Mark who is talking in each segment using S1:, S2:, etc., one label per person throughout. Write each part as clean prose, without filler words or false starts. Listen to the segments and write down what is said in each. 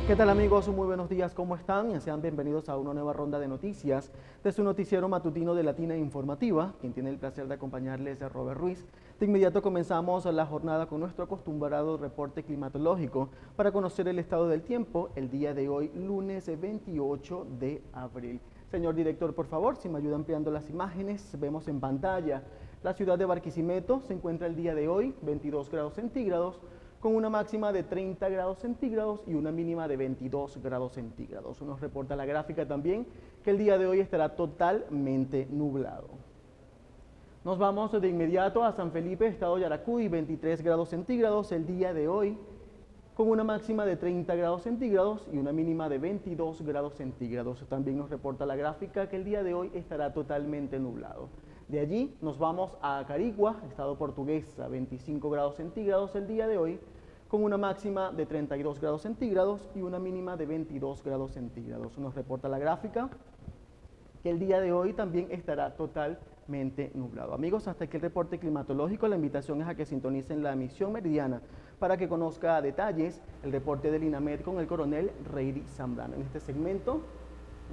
S1: ¿Qué tal amigos? Muy buenos días, ¿cómo están? Y sean bienvenidos a una nueva ronda de noticias de su noticiero matutino de Latina Informativa. Quien tiene el placer de acompañarles es Robert Ruiz. De inmediato comenzamos la jornada con nuestro acostumbrado reporte climatológico para conocer el estado del tiempo el día de hoy, lunes 28 de abril. Señor director, por favor, si me ayuda ampliando las imágenes, vemos en pantalla la ciudad de Barquisimeto. Se encuentra el día de hoy 22 grados centígrados, con una máxima de 30 grados centígrados y una mínima de 22 grados centígrados. Nos reporta la gráfica también que el día de hoy estará totalmente nublado. Nos vamos de inmediato a San Felipe, estado Yaracuy, 23 grados centígrados el día de hoy, con una máxima de 30 grados centígrados y una mínima de 22 grados centígrados. También nos reporta la gráfica que el día de hoy estará totalmente nublado. De allí nos vamos a Carigua, estado Portuguesa, 25 grados centígrados el día de hoy, con una máxima de 32 grados centígrados y una mínima de 22 grados centígrados. Nos reporta la gráfica que el día de hoy también estará totalmente nublado. Amigos, hasta aquí el reporte climatológico. La invitación es a que sintonicen la emisión meridiana para que conozca a detalles el reporte del INAMED con el coronel Reiry Zambrano. En este segmento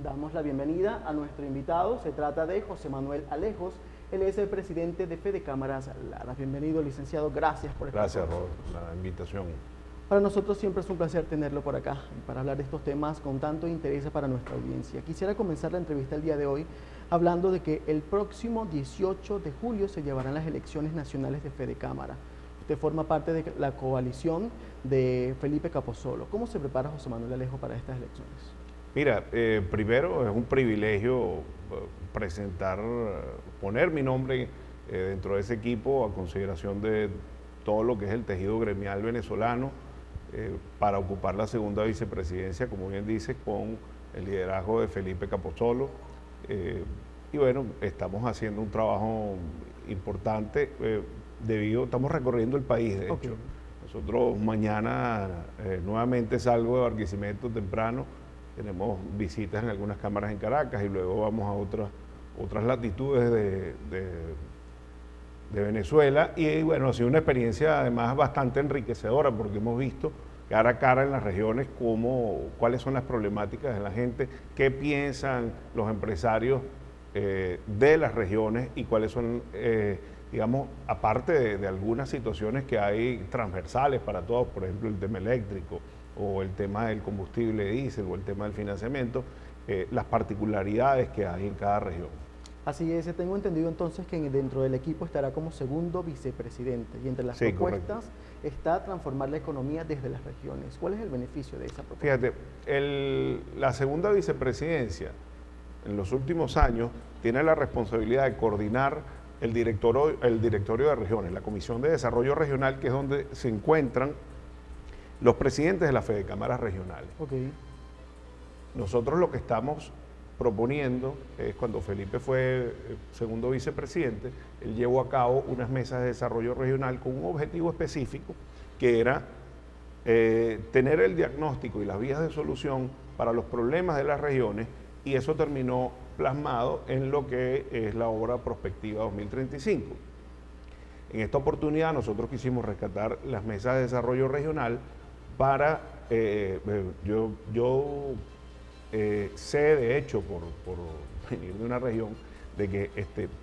S1: damos la bienvenida a nuestro invitado. Se trata de José Manuel Alejos. Él es el presidente de Fede Cámaras Lara. Bienvenido, licenciado. Gracias por estar
S2: Gracias, Robert, por la invitación.
S1: Para nosotros siempre es un placer tenerlo por acá para hablar de estos temas con tanto interés para nuestra audiencia. Quisiera comenzar la entrevista el día de hoy hablando de que el próximo 18 de julio se llevarán las elecciones nacionales de Fede Cámara. Usted forma parte de la coalición de Felipe Capozolo. ¿Cómo se prepara José Manuel Alejo para estas elecciones?
S2: Mira, primero es un privilegio poner mi nombre dentro de ese equipo a consideración de todo lo que es el tejido gremial venezolano para ocupar la segunda vicepresidencia, como bien dices, con el liderazgo de Felipe Capozolo. Y bueno, estamos haciendo un trabajo importante estamos recorriendo el país, de hecho. Nosotros mañana nuevamente salgo de Barquisimeto temprano. Tenemos visitas en algunas cámaras en Caracas y luego vamos a otras latitudes de Venezuela. Y bueno, ha sido una experiencia además bastante enriquecedora porque hemos visto cara a cara en las regiones cuáles son las problemáticas de la gente, qué piensan los empresarios de las regiones y cuáles son, digamos, aparte de algunas situaciones que hay transversales para todos, por ejemplo el tema eléctrico, o el tema del combustible diésel o el tema del financiamiento, las particularidades que hay en cada región.
S1: Así es, tengo entendido entonces que dentro del equipo estará como segundo vicepresidente y entre las propuestas está transformar la economía desde las regiones. ¿Cuál es el beneficio de esa propuesta?
S2: Fíjate, la segunda vicepresidencia en los últimos años tiene la responsabilidad de coordinar el directorio de regiones, la Comisión de Desarrollo Regional, que es donde se encuentran los presidentes de la Fede Cámaras regionales. Nosotros lo que estamos proponiendo es, cuando Felipe fue segundo vicepresidente, él llevó a cabo unas mesas de desarrollo regional con un objetivo específico, que era tener el diagnóstico y las vías de solución para los problemas de las regiones, y eso terminó plasmado en lo que es la obra Prospectiva 2035. En esta oportunidad nosotros quisimos rescatar las mesas de desarrollo regional para, yo sé de hecho por venir de una región de que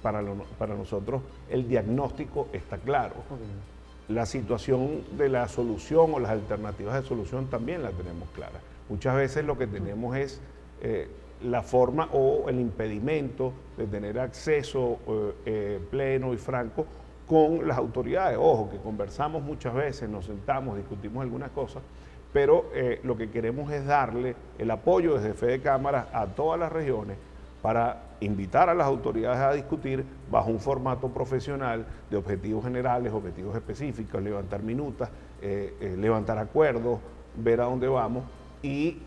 S2: para nosotros el diagnóstico está claro. La situación de la solución o las alternativas de solución también la tenemos clara. Muchas veces lo que tenemos es la forma o el impedimento de tener acceso pleno y franco con las autoridades. Ojo, que conversamos muchas veces, nos sentamos, discutimos algunas cosas, pero lo que queremos es darle el apoyo desde Fede Cámaras a todas las regiones para invitar a las autoridades a discutir bajo un formato profesional de objetivos generales, objetivos específicos, levantar minutas, levantar acuerdos, ver a dónde vamos, y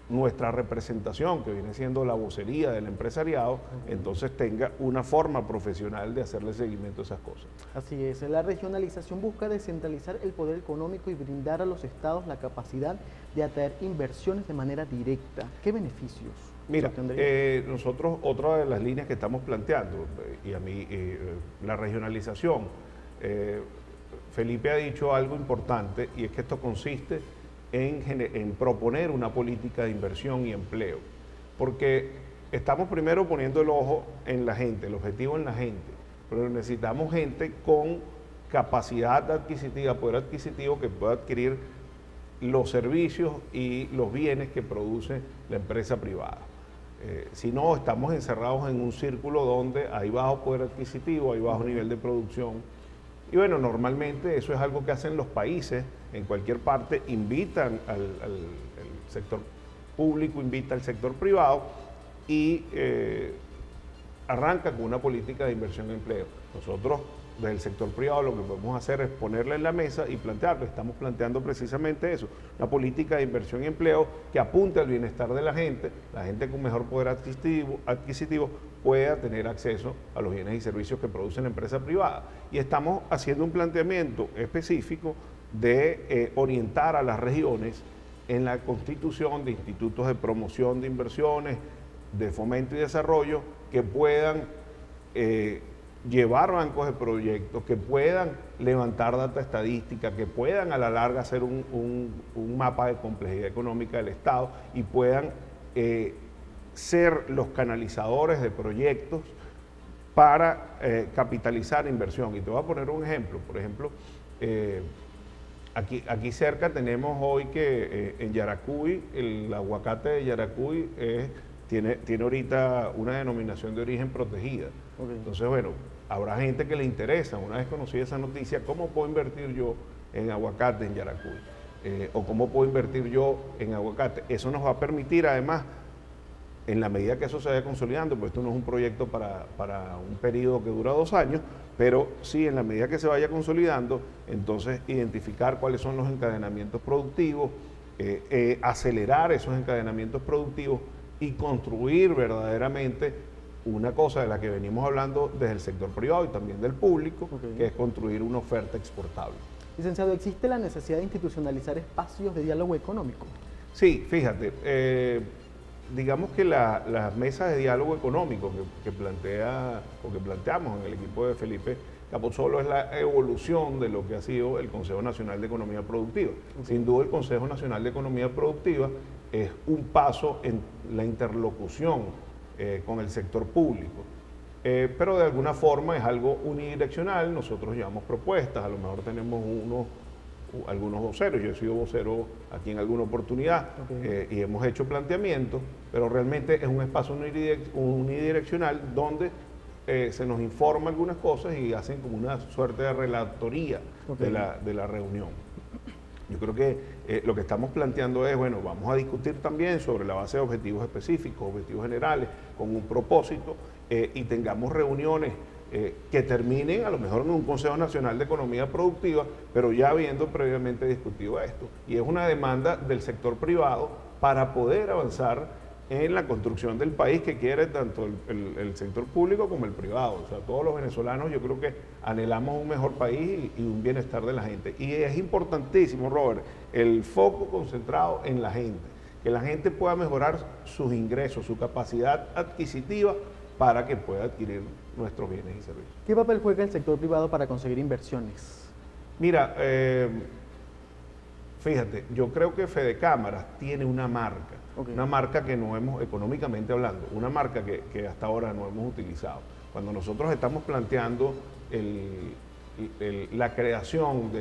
S2: nuestra representación, que viene siendo la vocería del empresariado, entonces tenga una forma profesional de hacerle seguimiento a esas cosas.
S1: Así es, la regionalización busca descentralizar el poder económico y brindar a los estados la capacidad de atraer inversiones de manera directa. ¿Qué beneficios?
S2: Mira, nosotros, otra de las líneas que estamos planteando, la regionalización, Felipe ha dicho algo importante, y es que esto consiste en proponer una política de inversión y empleo, porque estamos primero poniendo el ojo en la gente, el objetivo en la gente, pero necesitamos gente con capacidad adquisitiva, poder adquisitivo, que pueda adquirir los servicios y los bienes que produce la empresa privada. Si no, estamos encerrados en un círculo donde hay bajo poder adquisitivo, hay bajo nivel de producción. Y bueno, normalmente eso es algo que hacen los países en cualquier parte, invitan al sector público, invita al sector privado y arranca con una política de inversión en empleo. Nosotros, desde el sector privado, lo que podemos hacer es ponerla en la mesa y plantearlo. Estamos planteando precisamente eso, una política de inversión y empleo que apunte al bienestar de la gente con mejor poder adquisitivo pueda tener acceso a los bienes y servicios que produce la empresa privada. Y estamos haciendo un planteamiento específico de orientar a las regiones en la constitución de institutos de promoción de inversiones, de fomento y desarrollo, que puedan llevar bancos de proyectos, que puedan levantar data estadística, que puedan a la larga hacer un mapa de complejidad económica del Estado y puedan ser los canalizadores de proyectos para capitalizar inversión. Y te voy a poner un ejemplo. Por ejemplo, aquí cerca tenemos hoy que en Yaracuy, el aguacate de Yaracuy tiene ahorita una denominación de origen protegida. Okay. Entonces, bueno, habrá gente que le interesa, una vez conocida esa noticia, ¿cómo puedo invertir yo en aguacate en Yaracuy? O ¿cómo puedo invertir yo en aguacate? Eso nos va a permitir, además, en la medida que eso se vaya consolidando, pues esto no es un proyecto para un periodo que dura 2 años, pero sí, en la medida que se vaya consolidando, entonces identificar cuáles son los encadenamientos productivos, acelerar esos encadenamientos productivos y construir verdaderamente una cosa de la que venimos hablando desde el sector privado y también del público, okay, que es construir una oferta exportable.
S1: Licenciado, ¿existe la necesidad de institucionalizar espacios de diálogo económico?
S2: Sí, fíjate, digamos que las mesas de diálogo económico que planteamos en el equipo de Felipe Capozolo es la evolución de lo que ha sido el Consejo Nacional de Economía Productiva. Okay. Sin duda, el Consejo Nacional de Economía Productiva es un paso en la interlocución con el sector público, pero de alguna forma es algo unidireccional. Nosotros llevamos propuestas, a lo mejor tenemos algunos voceros, yo he sido vocero aquí en alguna oportunidad, okay, y hemos hecho planteamientos, pero realmente es un espacio unidireccional donde se nos informa algunas cosas y hacen como una suerte de relatoría, okay, de la reunión. Yo creo que lo que estamos planteando es, bueno, vamos a discutir también sobre la base de objetivos específicos, objetivos generales, con un propósito, y tengamos reuniones que terminen a lo mejor en un Consejo Nacional de Economía Productiva, pero ya habiendo previamente discutido esto. Y es una demanda del sector privado para poder avanzar en la construcción del país que quiere tanto el sector público como el privado. O sea, todos los venezolanos yo creo que anhelamos un mejor país y un bienestar de la gente. Y es importantísimo, Robert, el foco concentrado en la gente, que la gente pueda mejorar sus ingresos, su capacidad adquisitiva para que pueda adquirir nuestros bienes y servicios.
S1: ¿Qué papel juega el sector privado para conseguir inversiones?
S2: Mira, fíjate, yo creo que Fede Cámaras tiene una marca, okay, una marca que no hemos, económicamente hablando, una marca que hasta ahora no hemos utilizado. Cuando nosotros estamos planteando la creación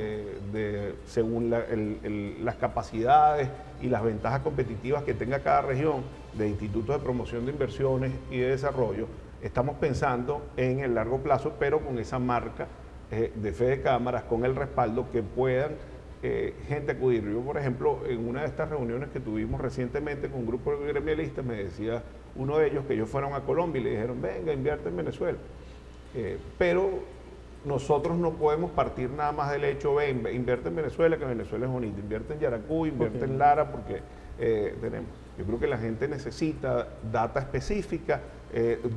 S2: según las capacidades y las ventajas competitivas que tenga cada región de institutos de promoción de inversiones y de desarrollo, estamos pensando en el largo plazo, pero con esa marca de Fede Cámaras, con el respaldo que puedan gente acudir. Yo, por ejemplo, en una de estas reuniones que tuvimos recientemente con un grupo de gremialistas, me decía uno de ellos que ellos fueron a Colombia y le dijeron, venga, invierte en Venezuela. Pero nosotros no podemos partir nada más del hecho, ven, invierte en Venezuela, que Venezuela es bonita, invierte en Yaracuy, invierte, okay, en Lara, porque tenemos. Yo creo que la gente necesita data específica,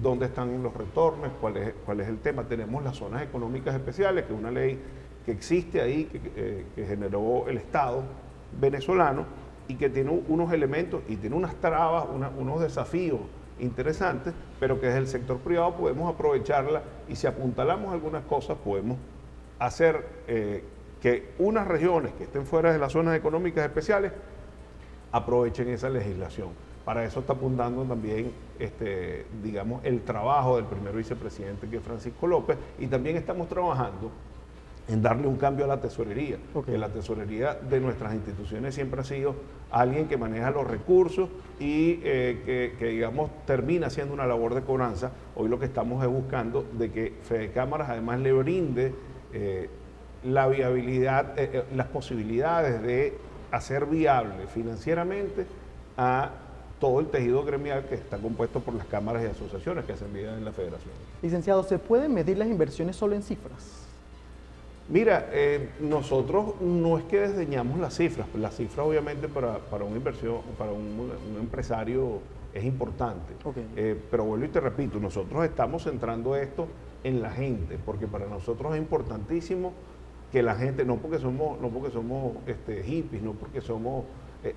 S2: dónde están los retornos, cuál es el tema. Tenemos las zonas económicas especiales, que es una ley que existe ahí, que generó el Estado venezolano y que tiene unos elementos y tiene unas trabas, unos desafíos interesantes, pero que desde el sector privado podemos aprovecharla y si apuntalamos algunas cosas podemos hacer que unas regiones que estén fuera de las zonas económicas especiales aprovechen esa legislación. Para eso está apuntando también, digamos, el trabajo del primer vicepresidente, que es Francisco López, y también estamos trabajando en darle un cambio a la tesorería, que la tesorería de nuestras instituciones siempre ha sido alguien que maneja los recursos y que, digamos, termina haciendo una labor de cobranza. Hoy lo que estamos es buscando de que Fedecámaras además le brinde la viabilidad, las posibilidades de hacer viable financieramente a todo el tejido gremial que está compuesto por las cámaras y asociaciones que hacen vida en la federación.
S1: Licenciado, ¿se pueden medir las inversiones solo en cifras?
S2: Mira, nosotros no es que desdeñamos las cifras obviamente para una inversión, para un empresario es importante, pero vuelvo y te repito, nosotros estamos centrando esto en la gente, porque para nosotros es importantísimo que la gente, no porque somos hippies, no porque somos,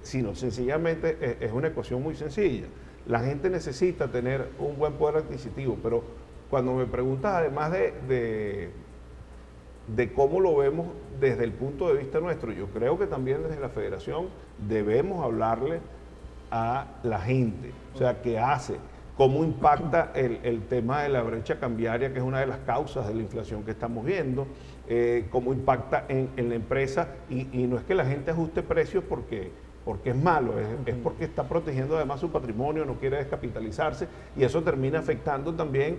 S2: sino sencillamente es una ecuación muy sencilla. La gente necesita tener un buen poder adquisitivo, pero cuando me preguntas además de cómo lo vemos desde el punto de vista nuestro, yo creo que también desde la federación debemos hablarle a la gente, o sea, qué hace, cómo impacta el tema de la brecha cambiaria, que es una de las causas de la inflación que estamos viendo, cómo impacta en la empresa, y no es que la gente ajuste precios porque es malo, es porque está protegiendo además su patrimonio, no quiere descapitalizarse, y eso termina afectando también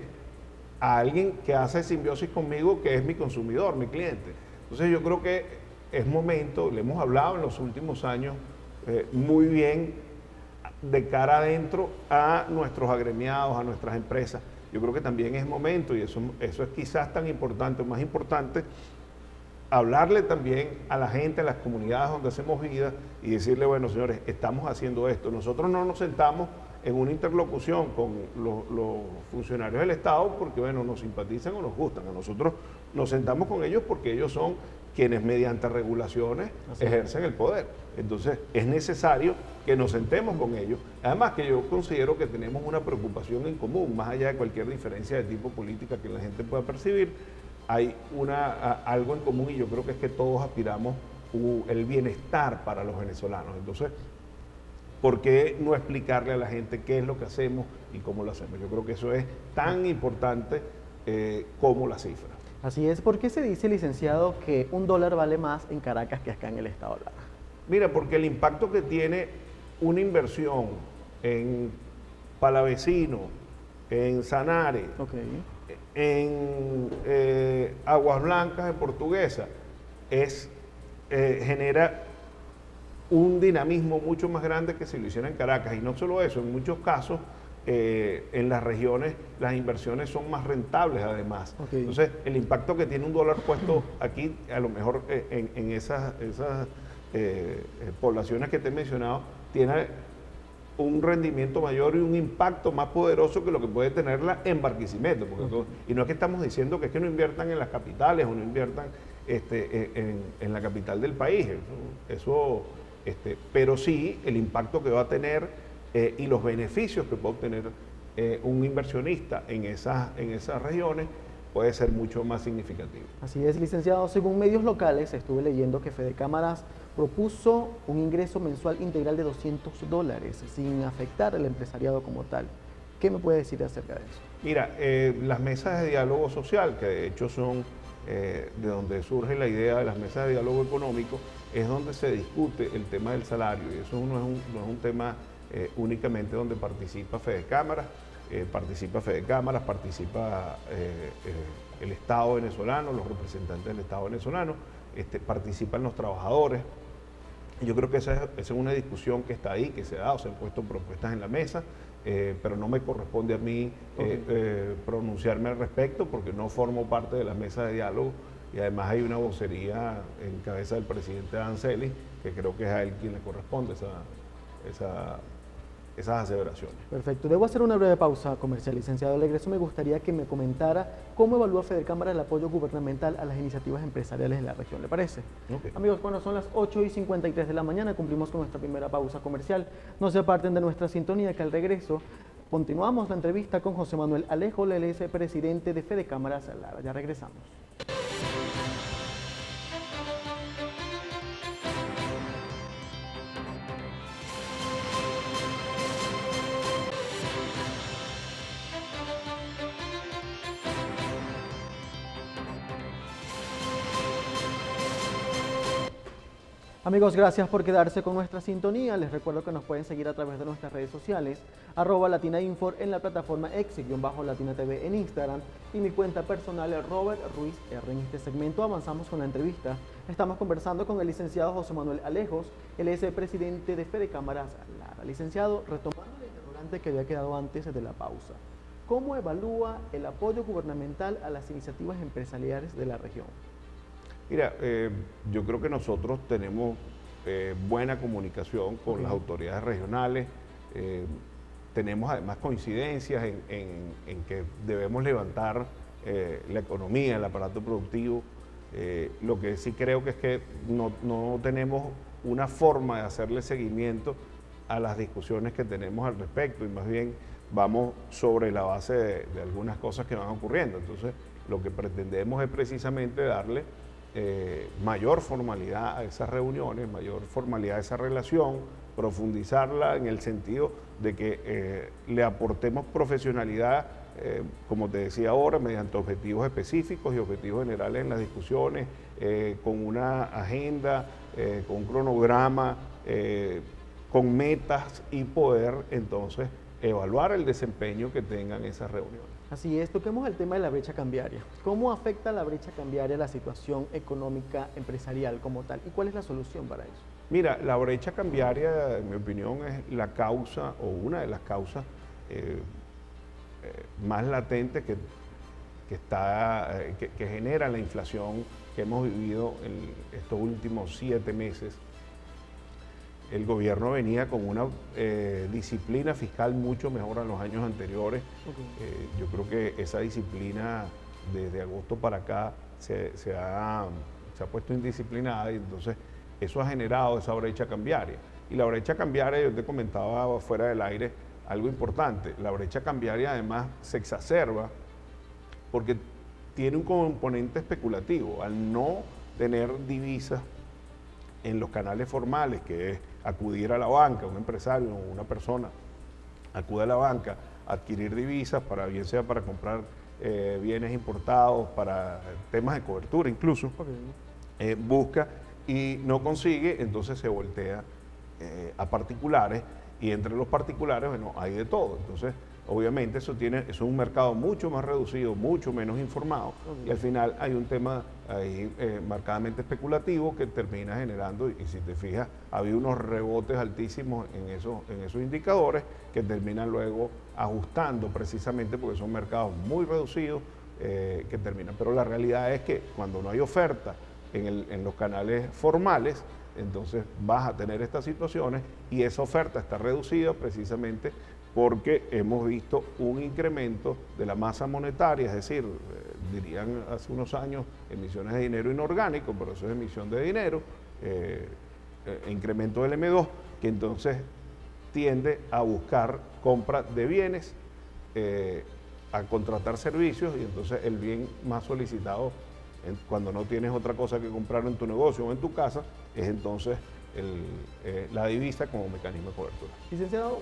S2: a alguien que hace simbiosis conmigo, que es mi consumidor, mi cliente. Entonces yo creo que es momento, le hemos hablado en los últimos años muy bien de cara adentro a nuestros agremiados, a nuestras empresas. Yo creo que también es momento, y eso es quizás tan importante, más importante, hablarle también a la gente, a las comunidades donde hacemos vida y decirle, bueno, señores, estamos haciendo esto. Nosotros no nos sentamos en una interlocución con los funcionarios del Estado porque, bueno, nos simpatizan o nos gustan. A nosotros nos sentamos con ellos porque ellos son quienes mediante regulaciones ejercen el poder. Entonces, es necesario que nos sentemos con ellos. Además que yo considero que tenemos una preocupación en común, más allá de cualquier diferencia de tipo política que la gente pueda percibir, hay algo en común, y yo creo que es que todos aspiramos el bienestar para los venezolanos. Entonces, ¿por qué no explicarle a la gente qué es lo que hacemos y cómo lo hacemos? Yo creo que eso es tan importante como la cifra.
S1: Así es. ¿Por qué se dice, licenciado, que $1 vale más en Caracas que acá en el estado Lara?
S2: Mira, porque el impacto que tiene una inversión en Palavecino, en Sanare, en Aguas Blancas, en Portuguesa, genera un dinamismo mucho más grande que si lo hiciera en Caracas. Y no solo eso, en muchos casos en las regiones las inversiones son más rentables además. Entonces, el impacto que tiene $1 puesto aquí, a lo mejor en esas poblaciones que te he mencionado, tiene un rendimiento mayor y un impacto más poderoso que lo que puede tenerla en Barquisimeto. Y no es que estamos diciendo que es que no inviertan en las capitales o no inviertan en la capital del país. Pero sí el impacto que va a tener y los beneficios que puede obtener un inversionista en esas regiones puede ser mucho más significativo.
S1: Así es, licenciado. Según medios locales, estuve leyendo que Fedecámaras propuso un ingreso mensual integral de $200 sin afectar al empresariado como tal. ¿Qué me puede decir acerca de eso?
S2: Mira, las mesas de diálogo social, que de hecho son de donde surge la idea de las mesas de diálogo económico, es donde se discute el tema del salario, y eso no es un tema únicamente donde participa Fedecámaras, participa el Estado venezolano, los representantes del Estado venezolano, participan los trabajadores. Yo creo que esa es una discusión que está ahí, que se ha dado, se han puesto propuestas en la mesa, pero no me corresponde a mí pronunciarme al respecto porque no formo parte de las mesas de diálogo, y además hay una vocería en cabeza del presidente Anceli, que creo que es a él quien le corresponde esas aseveraciones.
S1: Perfecto. Debo hacer una breve pausa comercial, licenciado. Al regreso me gustaría que me comentara cómo evalúa Fedecámaras el apoyo gubernamental a las iniciativas empresariales de la región. ¿Le parece? Amigos, bueno, son las 8:53 de la mañana, cumplimos con nuestra primera pausa comercial. No se aparten de nuestra sintonía, que al regreso continuamos la entrevista con José Manuel Alejo, el presidente de Fedecámaras Lara. Ya regresamos. Amigos, gracias por quedarse con nuestra sintonía. Les recuerdo que nos pueden seguir a través de nuestras redes sociales, @latinainfor en la plataforma X-Latina TV en Instagram y mi cuenta personal Robert Ruiz R. En este segmento avanzamos con la entrevista. Estamos conversando con el licenciado José Manuel Alejos, él es el presidente de Fede Cámaras Lara. Licenciado, retomando el interrogante que había quedado antes de la pausa, ¿cómo evalúa el apoyo gubernamental a las iniciativas empresariales de la región?
S2: Mira, yo creo que nosotros tenemos buena comunicación con las autoridades regionales, tenemos además coincidencias en que debemos levantar la economía, el aparato productivo. Lo que sí creo que es que no tenemos una forma de hacerle seguimiento a las discusiones que tenemos al respecto y más bien vamos sobre la base de algunas cosas que van ocurriendo. Entonces, lo que pretendemos es precisamente darle mayor formalidad a esas reuniones, mayor formalidad a esa relación, profundizarla en el sentido de que le aportemos profesionalidad, como te decía ahora, mediante objetivos específicos y objetivos generales en las discusiones, con una agenda, con un cronograma, con metas y poder entonces evaluar el desempeño que tengan esas reuniones.
S1: Así es, toquemos el tema de la brecha cambiaria. ¿Cómo afecta la brecha cambiaria a la situación económica empresarial como tal? ¿Y cuál es la solución para eso?
S2: Mira, la brecha cambiaria, en mi opinión, es la causa o una de las causas más latentes que genera la inflación que hemos vivido en estos últimos 7 meses. El gobierno venía con una disciplina fiscal mucho mejor a los años anteriores. Yo creo que esa disciplina desde agosto para acá se ha puesto indisciplinada y entonces eso ha generado esa brecha cambiaria. Y la brecha cambiaria, yo te comentaba fuera del aire algo importante, la brecha cambiaria además se exacerba porque tiene un componente especulativo. Al no tener divisas en los canales formales, que es acudir a la banca, un empresario o una persona acude a la banca a adquirir divisas, bien sea para comprar bienes importados, para temas de cobertura incluso, busca y no consigue, entonces se voltea a particulares y entre los particulares, bueno, hay de todo. Entonces, obviamente eso es un mercado mucho más reducido, mucho menos informado y al final hay un tema ahí marcadamente especulativo que termina generando, y si te fijas, ha habido unos rebotes altísimos en esos indicadores que terminan luego ajustando precisamente porque son mercados muy reducidos que terminan. Pero la realidad es que cuando no hay oferta en los canales formales, entonces vas a tener estas situaciones y esa oferta está reducida precisamente porque hemos visto un incremento de la masa monetaria, es decir, dirían hace unos años emisiones de dinero inorgánico, pero eso es emisión de dinero, incremento del M2, que entonces tiende a buscar compra de bienes, a contratar servicios y entonces el bien más solicitado cuando no tienes otra cosa que comprar en tu negocio o en tu casa es entonces la divisa como mecanismo de cobertura.
S1: Licenciado,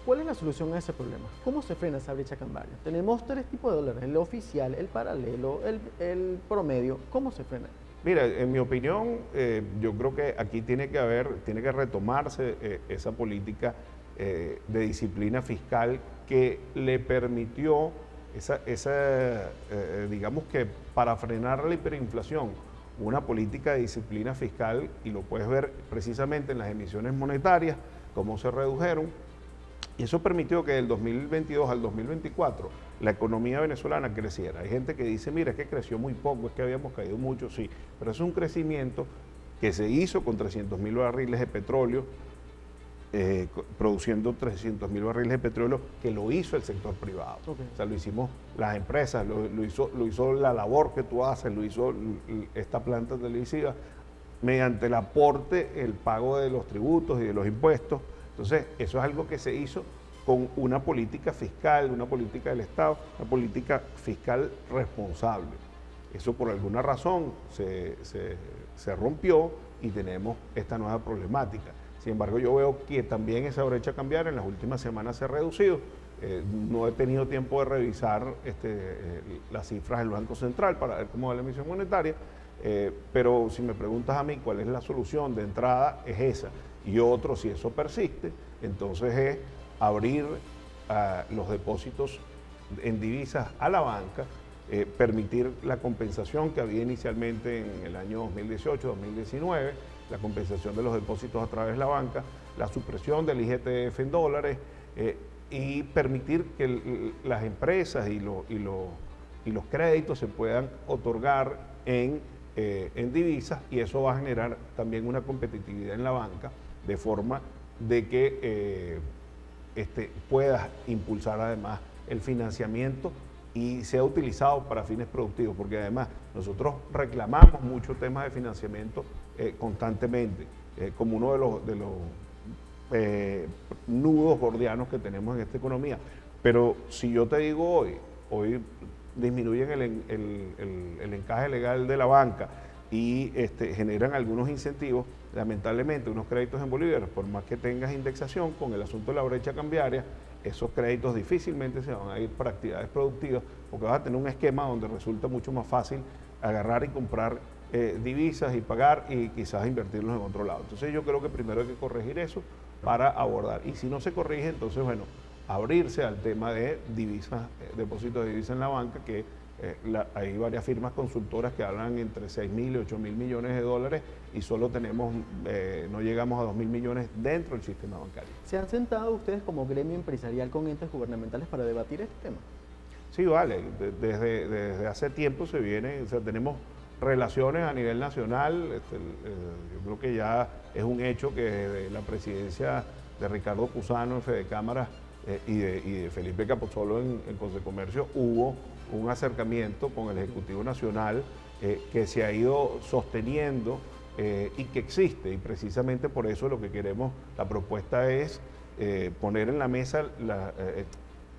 S1: ¿cuál es la solución a ese problema? ¿Cómo se frena esa brecha cambiaria? Tenemos 3 tipos de dólares, el oficial, el paralelo, el promedio. ¿Cómo se frena?
S2: Mira, en mi opinión, yo creo que aquí tiene que retomarse esa política de disciplina fiscal que le permitió digamos que para frenar la hiperinflación, una política de disciplina fiscal, y lo puedes ver precisamente en las emisiones monetarias, cómo se redujeron. Y eso permitió que del 2022 al 2024 la economía venezolana creciera. Hay gente que dice, mira, es que creció muy poco, es que habíamos caído mucho, sí, pero es un crecimiento que se hizo con 300.000 barriles de petróleo, produciendo 300.000 barriles de petróleo, que lo hizo el sector privado. Okay. O sea, lo hicimos las empresas, lo hizo la labor que tú haces, lo hizo esta planta televisiva, mediante el aporte, el pago de los tributos y de los impuestos. Entonces, eso es algo que se hizo con una política fiscal, una política del Estado, una política fiscal responsable. Eso por alguna razón se rompió y tenemos esta nueva problemática. Sin embargo, yo veo que también esa brecha cambiaria en las últimas semanas se ha reducido. No he tenido tiempo de revisar las cifras del Banco Central para ver cómo va la emisión monetaria, Pero si me preguntas a mí cuál es la solución de entrada, es esa. Y otro, si eso persiste, entonces es abrir los depósitos en divisas a la banca, permitir la compensación que había inicialmente en el año 2018-2019, la compensación de los depósitos a través de la banca, la supresión del IGTF en dólares y permitir que las empresas y los créditos se puedan otorgar en divisas, y eso va a generar también una competitividad en la banca, de forma de que pueda impulsar además el financiamiento y sea utilizado para fines productivos, porque además nosotros reclamamos muchos temas de financiamiento constantemente, como uno de los nudos gordianos que tenemos en esta economía. Pero si yo te digo hoy disminuyen el encaje legal de la banca y generan algunos incentivos, lamentablemente unos créditos en bolívares, por más que tengas indexación, con el asunto de la brecha cambiaria, esos créditos difícilmente se van a ir para actividades productivas, porque vas a tener un esquema donde resulta mucho más fácil agarrar y comprar divisas y pagar y quizás invertirlos en otro lado. Entonces yo creo que primero hay que corregir eso para abordar. Y si no se corrige, entonces bueno, abrirse al tema de divisas, depósitos de divisas en la banca, que hay varias firmas consultoras que hablan entre 6.000 y 8.000 millones de dólares y solo tenemos, no llegamos a 2.000 millones dentro del sistema bancario.
S1: ¿Se han sentado ustedes como gremio empresarial con entes gubernamentales para debatir este tema?
S2: Sí, vale, desde hace tiempo se viene, o sea, tenemos relaciones a nivel nacional, yo creo que ya es un hecho que desde la presidencia de Ricardo Cusano en Fedecámaras y de Felipe Capozolo en Consecomercio hubo un acercamiento con el Ejecutivo Nacional que se ha ido sosteniendo y que existe, y precisamente por eso lo que queremos, la propuesta es poner en la mesa,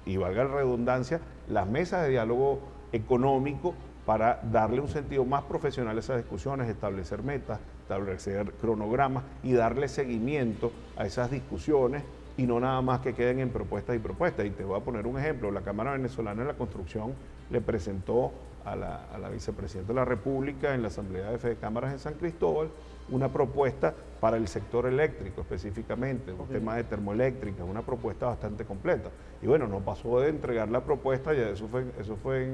S2: y valga la redundancia, las mesas de diálogo económico para darle un sentido más profesional a esas discusiones, establecer metas, establecer cronogramas y darle seguimiento a esas discusiones, y no nada más que queden en propuestas y propuestas. Y te voy a poner un ejemplo: la Cámara Venezolana de la Construcción le presentó a la vicepresidenta de la República en la Asamblea de Fedecámaras en San Cristóbal una propuesta para el sector eléctrico específicamente, un tema de termoeléctrica, una propuesta bastante completa. Y bueno, no pasó de entregar la propuesta, ya eso fue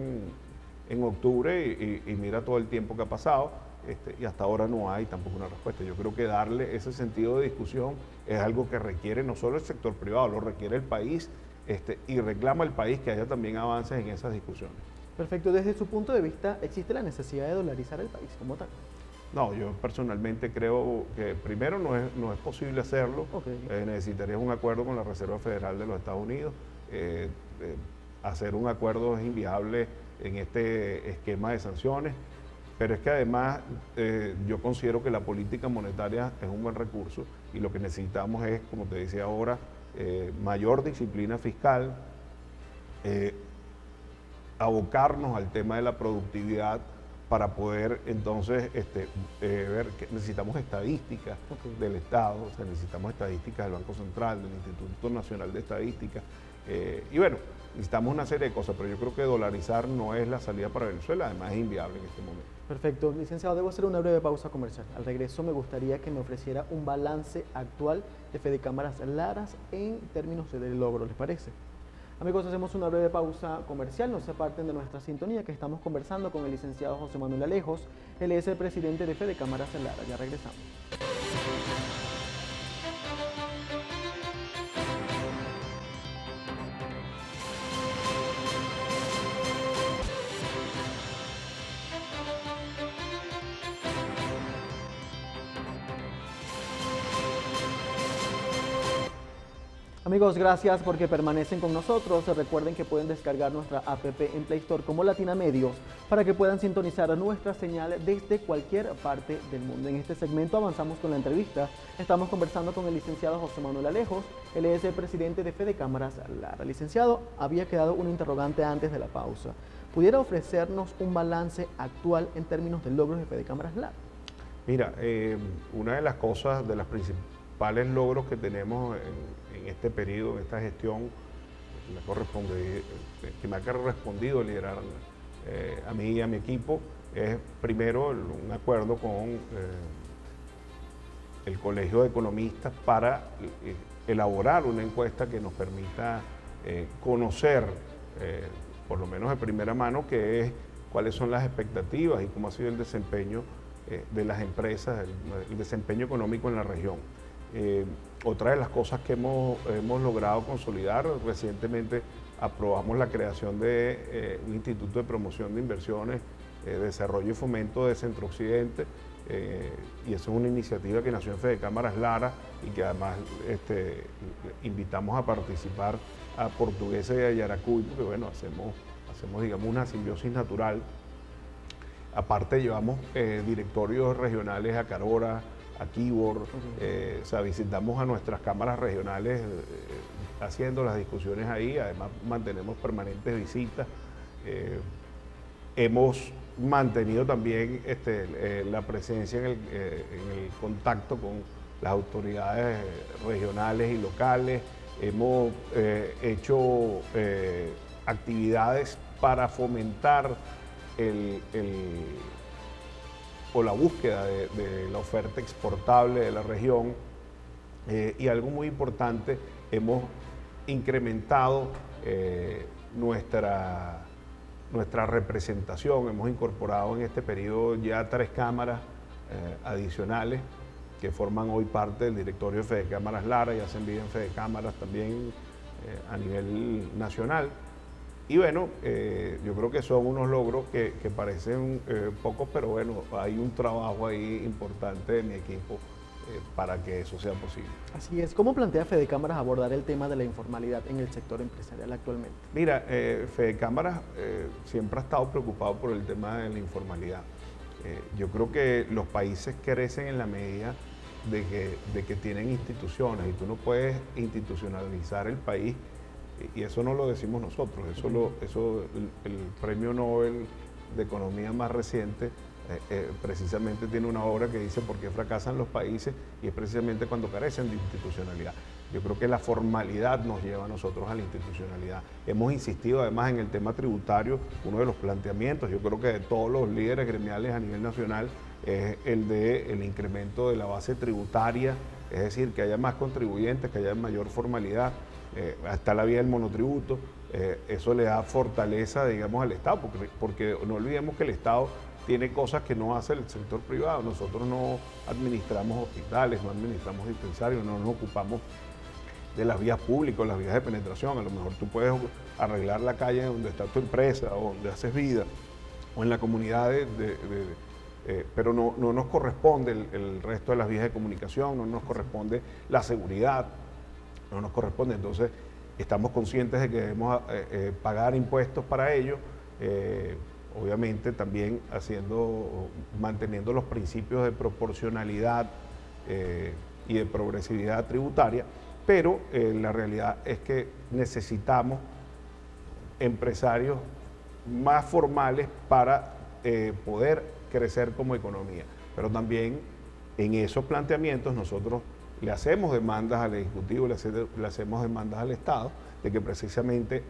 S2: en octubre y mira todo el tiempo que ha pasado, y hasta ahora no hay tampoco una respuesta. Yo creo que darle ese sentido de discusión es algo que requiere no solo el sector privado, lo requiere el país, y reclama el país que haya también avances en esas discusiones.
S1: Perfecto. Desde su punto de vista, ¿existe la necesidad de dolarizar el país como tal?
S2: No, yo personalmente creo que primero no es posible hacerlo. Necesitarías un acuerdo con la Reserva Federal de los Estados Unidos. Hacer un acuerdo es inviable en este esquema de sanciones, pero es que además yo considero que la política monetaria es un buen recurso, y lo que necesitamos es, como te decía ahora, mayor disciplina fiscal, abocarnos al tema de la productividad para poder entonces ver que necesitamos estadísticas del Estado, o sea, necesitamos estadísticas del Banco Central, del Instituto Nacional de Estadística, y bueno, necesitamos una serie de cosas, pero yo creo que dolarizar no es la salida para Venezuela, además es inviable en este momento.
S1: Perfecto. Licenciado, debo hacer una breve pausa comercial. Al regreso me gustaría que me ofreciera un balance actual de Fedecámaras Laras en términos de logro, ¿les parece? Amigos, hacemos una breve pausa comercial, no se aparten de nuestra sintonía, que estamos conversando con el licenciado José Manuel Alejos. Él es el presidente de Fedecámaras Laras. Ya regresamos. Amigos, gracias porque permanecen con nosotros. Recuerden que pueden descargar nuestra app en Play Store como Latina Medios para que puedan sintonizar nuestra señal desde cualquier parte del mundo. En este segmento avanzamos con la entrevista. Estamos conversando con el licenciado José Manuel Alejos. Él es el presidente de Fedecámaras Lara. Licenciado, había quedado un interrogante antes de la pausa. ¿Pudiera ofrecernos un balance actual en términos de logros de Fedecámaras Lara?
S2: Mira, una de las cosas, de las principales logros que tenemos en este periodo, en esta gestión, que me ha correspondido liderar a mí y a mi equipo, es primero un acuerdo con el Colegio de Economistas para elaborar una encuesta que nos permita conocer, por lo menos de primera mano, cuáles son las expectativas y cómo ha sido el desempeño de las empresas, el desempeño económico en la región. Otra de las cosas que hemos logrado consolidar, recientemente aprobamos la creación de un Instituto de Promoción de Inversiones, Desarrollo y Fomento de Centro Occidente, y eso es una iniciativa que nació en Fedecámaras Lara y que además invitamos a participar a Portuguesa y a Yaracuy, porque bueno, hacemos digamos una simbiosis natural. Aparte llevamos directorios regionales a Carora, a Quibor, o sea, visitamos a nuestras cámaras regionales haciendo las discusiones ahí, además mantenemos permanentes visitas. Hemos mantenido también la presencia en el contacto con las autoridades regionales y locales. Hemos hecho actividades para fomentar o la búsqueda de la oferta exportable de la región, y algo muy importante, hemos incrementado nuestra representación. Hemos incorporado en este periodo ya 3 cámaras adicionales que forman hoy parte del directorio de Fedecámaras Lara y hacen vida en Fedecámaras también a nivel nacional. Y bueno, yo creo que son unos logros que parecen pocos, pero bueno, hay un trabajo ahí importante de mi equipo para que eso sea posible.
S1: Así es. ¿Cómo plantea Fedecámaras abordar el tema de la informalidad en el sector empresarial actualmente?
S2: Mira, Fedecámaras siempre ha estado preocupado por el tema de la informalidad. Yo creo que los países crecen en la medida de que tienen instituciones, y tú no puedes institucionalizar el país. Y eso no lo decimos nosotros, el Premio Nobel de Economía más reciente precisamente tiene una obra que dice por qué fracasan los países, y es precisamente cuando carecen de institucionalidad. Yo creo que la formalidad nos lleva a nosotros a la institucionalidad. Hemos insistido además en el tema tributario. Uno de los planteamientos, yo creo que de todos los líderes gremiales a nivel nacional, es el incremento de la base tributaria, es decir, que haya más contribuyentes, que haya mayor formalidad. Hasta la vía del monotributo, eso le da fortaleza, digamos, al Estado, porque no olvidemos que el Estado tiene cosas que no hace el sector privado. Nosotros no administramos hospitales, no administramos dispensarios, no nos ocupamos de las vías públicas, las vías de penetración. A lo mejor tú puedes arreglar la calle donde está tu empresa o donde haces vida, o en la comunidad pero no nos corresponde el resto de las vías de comunicación, no nos corresponde la seguridad, no nos corresponde. Entonces estamos conscientes de que debemos pagar impuestos para ello, obviamente también manteniendo los principios de proporcionalidad y de progresividad tributaria, pero la realidad es que necesitamos empresarios más formales para poder crecer como economía. Pero también en esos planteamientos nosotros le hacemos demandas al Ejecutivo, le hacemos demandas al Estado, de que precisamente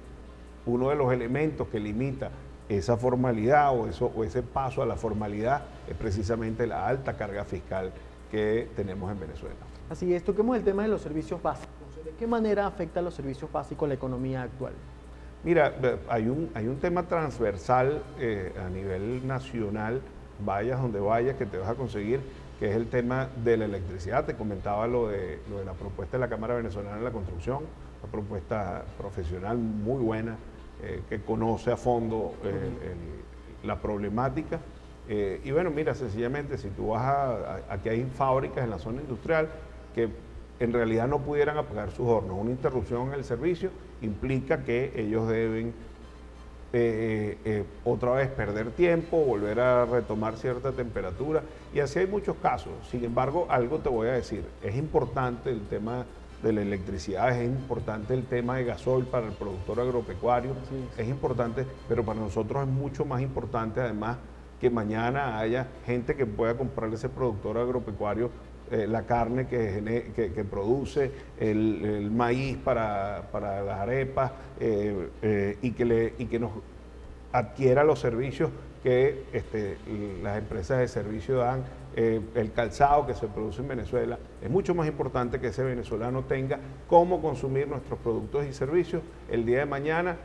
S2: uno de los elementos que limita esa formalidad o ese paso a la formalidad es precisamente la alta carga fiscal que tenemos en Venezuela.
S1: Así es, toquemos el tema de los servicios básicos. ¿De qué manera afecta a los servicios básicos la economía actual?
S2: Mira, hay un tema transversal a nivel nacional, vayas donde vayas, que te vas a conseguir, que es el tema de la electricidad. Te comentaba lo de la propuesta de la Cámara Venezolana de la Construcción, una propuesta profesional muy buena, que conoce a fondo la problemática. Y bueno, mira, sencillamente, si tú vas aquí hay fábricas en la zona industrial que en realidad no pudieran apagar sus hornos. Una interrupción en el servicio implica que ellos deben otra vez perder tiempo, volver a retomar cierta temperatura, y así hay muchos casos. Sin embargo, algo te voy a decir, es importante el tema de la electricidad, es importante el tema de gasoil para el productor agropecuario, es importante, pero para nosotros es mucho más importante además que mañana haya gente que pueda comprarle a ese productor agropecuario la carne que produce, el maíz para las arepas, y que nos adquiera los servicios que las empresas de servicio dan, el calzado que se produce en Venezuela. Es mucho más importante que ese venezolano tenga cómo consumir nuestros productos y servicios el día de mañana,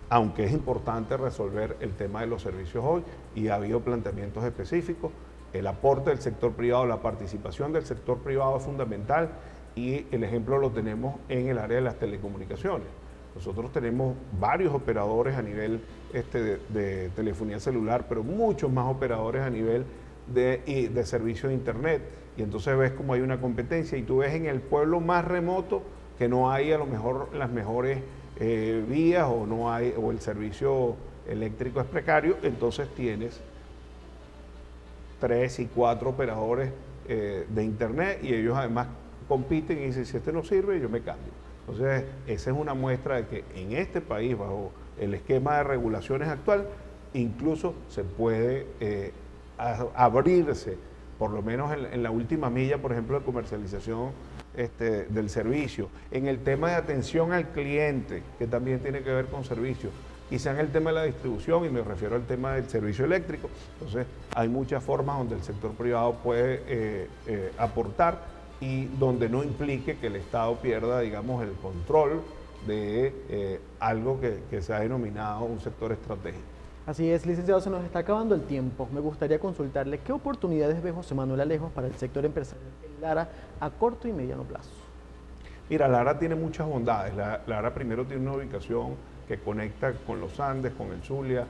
S2: aunque es importante resolver el tema de los servicios hoy y ha habido planteamientos específicos. El aporte del sector privado, la participación del sector privado es fundamental y el ejemplo lo tenemos en el área de las telecomunicaciones. Nosotros tenemos varios operadores a nivel de telefonía celular, pero muchos más operadores a nivel de servicio de internet. Y entonces ves como hay una competencia y tú ves en el pueblo más remoto que no hay a lo mejor las mejores vías o el servicio eléctrico es precario, entonces tienes 3 y 4 operadores de internet y ellos además compiten y dicen, si este no sirve, yo me cambio. Entonces, esa es una muestra de que en este país, bajo el esquema de regulaciones actual, incluso se puede abrirse, por lo menos en la última milla, por ejemplo, de comercialización del servicio. En el tema de atención al cliente, que también tiene que ver con servicios, quizá en el tema de la distribución, y me refiero al tema del servicio eléctrico. Entonces, hay muchas formas donde el sector privado puede aportar y donde no implique que el Estado pierda, digamos, el control de algo que se ha denominado un sector estratégico.
S1: Así es, licenciado, se nos está acabando el tiempo. Me gustaría consultarle qué oportunidades ve José Manuel Alejos para el sector empresarial en Lara a corto y mediano plazo.
S2: Mira, Lara tiene muchas bondades. Lara primero tiene una ubicación que conecta con los Andes, con el Zulia,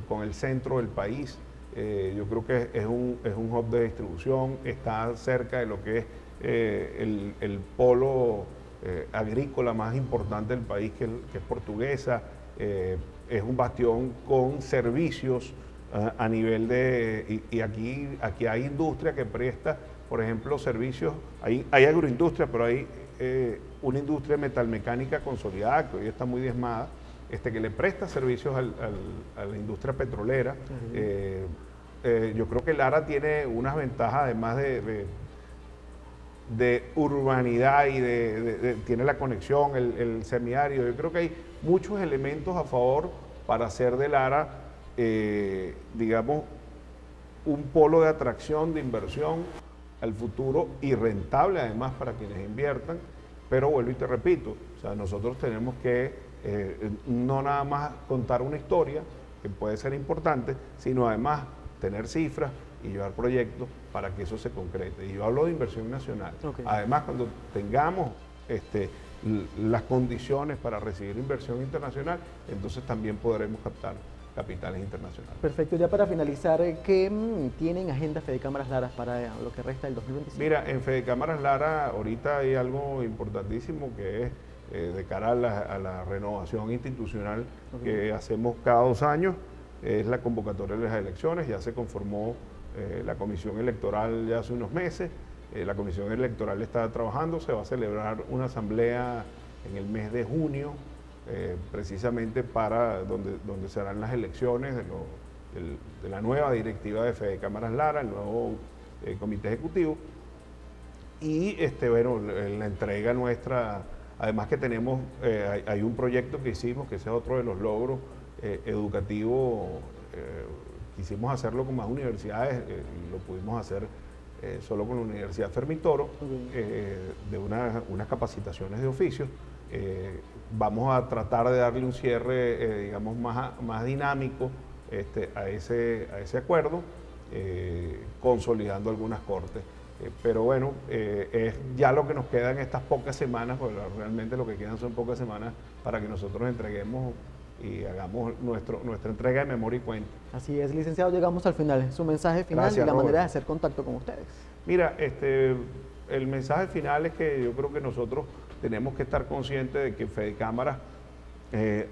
S2: con el centro del país. Yo creo que es un hub de distribución, está cerca de lo que es el polo agrícola más importante del país, que es Portuguesa. Es un bastión con servicios a nivel de... Y aquí hay industria que presta, por ejemplo, servicios, hay agroindustria, pero hay una industria metalmecánica consolidada, que hoy está muy diezmada, que le presta servicios a la industria petrolera. Yo creo que Lara tiene unas ventajas, además de urbanidad y tiene la conexión, el semiárido. Yo creo que hay muchos elementos a favor para hacer de Lara, digamos, un polo de atracción, de inversión al futuro y rentable además para quienes inviertan. Pero vuelvo y te repito, o sea, nosotros tenemos que no nada más contar una historia, que puede ser importante, sino además tener cifras y llevar proyectos para que eso se concrete. Y yo hablo de inversión nacional. Okay. Además, cuando tengamos las condiciones para recibir inversión internacional, entonces también podremos captar capitales internacionales.
S1: Perfecto. Ya para finalizar, ¿qué tienen agenda Fede Cámaras Lara para lo que resta del 2025?
S2: Mira, en Fede Cámaras Lara ahorita hay algo importantísimo que es de cara a la renovación institucional que hacemos cada 2 años, es la convocatoria de las elecciones. Ya se conformó la comisión electoral ya hace unos meses. La comisión electoral está trabajando, se va a celebrar una asamblea en el mes de junio, precisamente para donde se harán las elecciones de la nueva directiva de Fede Cámaras Lara, el nuevo comité ejecutivo. Y bueno, la entrega nuestra, además que tenemos, hay un proyecto que hicimos, que ese es otro de los logros educativos. Quisimos hacerlo con más universidades, lo pudimos hacer solo con la Universidad Fermín Toro, de unas capacitaciones de oficios. Vamos a tratar de darle un cierre, digamos, más dinámico a ese acuerdo, consolidando algunas cortes. Pero bueno, es ya lo que nos queda en estas pocas semanas, porque realmente lo que quedan son pocas semanas para que nosotros entreguemos y hagamos nuestra entrega de memoria y cuenta.
S1: Así es, licenciado, llegamos al final. Su mensaje final. Gracias, y la Robert. Manera de hacer contacto con ustedes.
S2: Mira, el mensaje final es que yo creo que nosotros tenemos que estar conscientes de que Fede Cámaras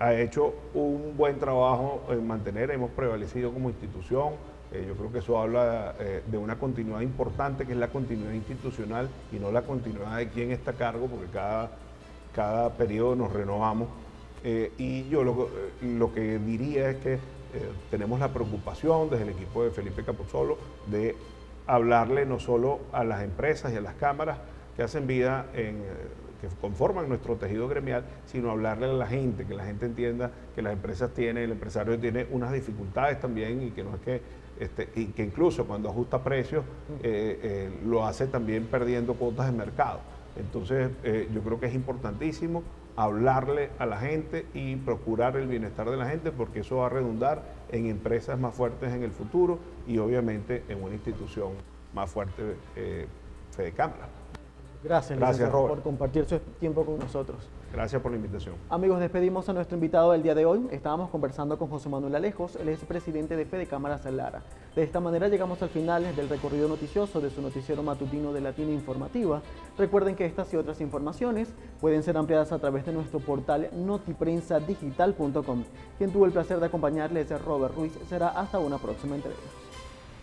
S2: ha hecho un buen trabajo en mantener, hemos prevalecido como institución. Yo creo que eso habla de una continuidad importante, que es la continuidad institucional y no la continuidad de quién está a cargo, porque cada periodo nos renovamos. Y yo lo que diría es que tenemos la preocupación desde el equipo de Felipe Capozolo de hablarle no solo a las empresas y a las cámaras que hacen vida, que conforman nuestro tejido gremial, sino hablarle a la gente, que la gente entienda que las empresas tienen, el empresario tiene unas dificultades también y que no es que, y que incluso cuando ajusta precios lo hace también perdiendo cuotas de mercado. Entonces yo creo que es importantísimo hablarle a la gente y procurar el bienestar de la gente, porque eso va a redundar en empresas más fuertes en el futuro y obviamente en una institución más fuerte, Fedecámara.
S1: Gracias,
S2: Robert,
S1: por compartir su tiempo con nosotros.
S2: Gracias por la invitación.
S1: Amigos, despedimos a nuestro invitado del día de hoy. Estábamos conversando con José Manuel Alejos, el expresidente de Fedecámara Lara. De esta manera llegamos al final del recorrido noticioso de su noticiero matutino de Latina Informativa. Recuerden que estas y otras informaciones pueden ser ampliadas a través de nuestro portal notiprensadigital.com. Quien tuvo el placer de acompañarles es Robert Ruiz. Será hasta una próxima entrega.